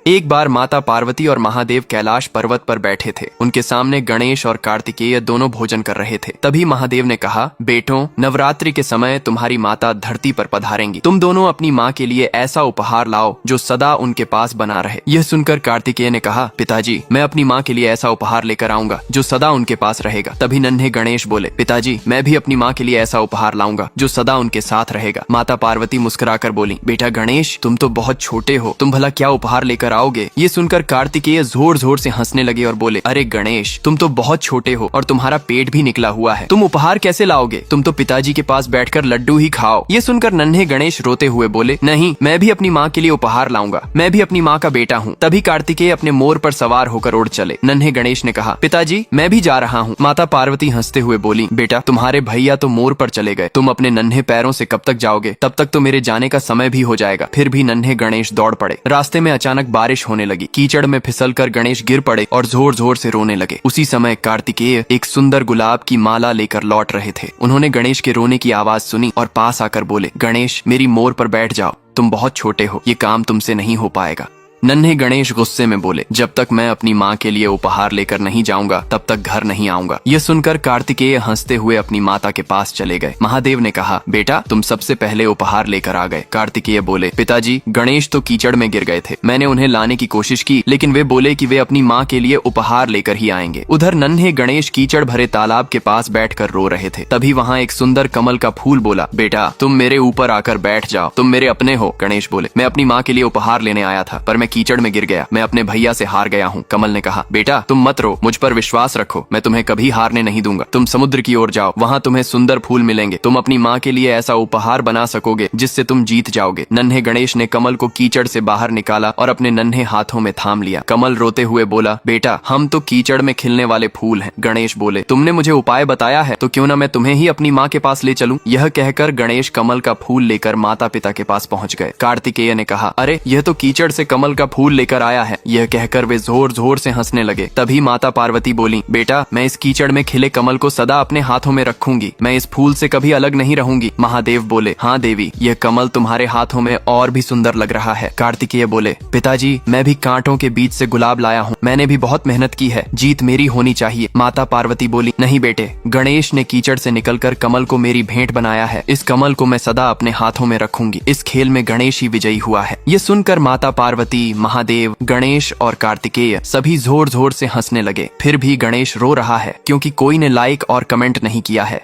एक बार माता पार्वती और महादेव कैलाश पर्वत पर बैठे थे। उनके सामने गणेश और कार्तिकेय दोनों भोजन कर रहे थे। तभी महादेव ने कहा, बेटों, नवरात्रि के समय तुम्हारी माता धरती पर पधारेंगी। तुम दोनों अपनी माँ के लिए ऐसा उपहार लाओ जो सदा उनके पास बना रहे। यह सुनकर कार्तिकेय ने कहा, पिताजी, मैं अपनी माँ के लिए ऐसा उपहार लेकर आऊंगा जो सदा उनके पास रहेगा। तभी नन्हे गणेश बोले, पिताजी, मैं भी अपनी माँ के लिए ऐसा उपहार लाऊंगा जो सदा उनके साथ रहेगा। माता पार्वती मुस्कुराकर बोली, बेटा गणेश, तुम तो बहुत छोटे हो, तुम भला क्या उपहार लेकर आओगे। ये सुनकर कार्तिकेय जोर जोर से हंसने लगे और बोले, अरे गणेश, तुम तो बहुत छोटे हो और तुम्हारा पेट भी निकला हुआ है, तुम उपहार कैसे लाओगे। तुम तो पिताजी के पास बैठकर लड्डू ही खाओ। ये सुनकर नन्हे गणेश रोते हुए बोले, नहीं, मैं भी अपनी माँ के लिए उपहार लाऊंगा, मैं भी अपनी माँ का बेटा हूँ। तभी कार्तिकेय अपने मोर पर सवार होकर उड़ चले। नन्हे गणेश ने कहा, पिताजी, मैं भी जा रहा हूँ। माता पार्वती हंसते हुए बोली, बेटा, तुम्हारे भैया तो मोर पर चले गए, तुम अपने नन्हे पैरों से कब तक जाओगे, तब तक तो मेरे जाने का समय भी हो जाएगा। फिर भी नन्हे गणेश दौड़ पड़े। रास्ते में अचानक बारिश होने लगी। कीचड़ में फिसलकर गणेश गिर पड़े और जोर जोर से रोने लगे। उसी समय कार्तिकेय एक सुंदर गुलाब की माला लेकर लौट रहे थे। उन्होंने गणेश के रोने की आवाज सुनी और पास आकर बोले, गणेश, मेरी मोर पर बैठ जाओ, तुम बहुत छोटे हो, ये काम तुमसे नहीं हो पाएगा। नन्हे गणेश गुस्से में बोले, जब तक मैं अपनी माँ के लिए उपहार लेकर नहीं जाऊंगा तब तक घर नहीं आऊंगा। यह सुनकर कार्तिकेय हंसते हुए अपनी माता के पास चले गए। महादेव ने कहा, बेटा, तुम सबसे पहले उपहार लेकर आ गए। कार्तिकेय बोले, पिताजी, गणेश तो कीचड़ में गिर गए थे, मैंने उन्हें लाने की कोशिश की, लेकिन वे बोले कि वे अपनी माँ के लिए उपहार लेकर ही आएंगे। उधर नन्हे गणेश कीचड़ भरे तालाब के पास बैठकर रो रहे थे। तभी वहाँ एक सुंदर कमल का फूल बोला, बेटा, तुम मेरे ऊपर आकर बैठ जाओ, तुम मेरे अपने हो। गणेश बोले, मैं अपनी माँ के लिए उपहार लेने आया था, पर मैं कीचड़ में गिर गया, मैं अपने भैया से हार गया हूँ। कमल ने कहा, बेटा, तुम मत रो, मुझ पर विश्वास रखो, मैं तुम्हें कभी हारने नहीं दूंगा। तुम समुद्र की ओर जाओ, वहाँ तुम्हें सुंदर फूल मिलेंगे, तुम अपनी माँ के लिए ऐसा उपहार बना सकोगे जिससे तुम जीत जाओगे। नन्हे गणेश ने कमल को कीचड़ से बाहर निकाला और अपने नन्हे हाथों में थाम लिया। कमल रोते हुए बोला, बेटा, हम तो कीचड़ में खिलने वाले फूल हैं। गणेश बोले, तुमने मुझे उपाय बताया है, तो क्यों न मैं तुम्हें ही अपनी माँ के पास ले चलूं। यह कहकर गणेश कमल का फूल लेकर माता पिता के पास पहुँच गए। कार्तिकेय ने कहा, अरे, यह तो कीचड़ से कमल का फूल लेकर आया है। यह कहकर वे जोर जोर से हंसने लगे। तभी माता पार्वती बोली, बेटा, मैं इस कीचड़ में खिले कमल को सदा अपने हाथों में रखूंगी, मैं इस फूल से कभी अलग नहीं रहूंगी। महादेव बोले, हाँ देवी, यह कमल तुम्हारे हाथों में और भी सुंदर लग रहा है। कार्तिकेय बोले, पिताजी, मैं भी कांटों के बीच से गुलाब लाया हूँ, मैंने भी बहुत मेहनत की है, जीत मेरी होनी चाहिए। माता पार्वती बोली, नहीं बेटे, गणेश ने कीचड़ से निकलकर कमल को मेरी भेंट बनाया है, इस कमल को मैं सदा अपने हाथों में रखूंगी। इस खेल में गणेश ही विजयी हुआ है। ये सुनकर माता पार्वती, महादेव, गणेश और कार्तिकेय सभी जोर जोर से हंसने लगे। फिर भी गणेश रो रहा है क्योंकि कोई ने लाइक और कमेंट नहीं किया है।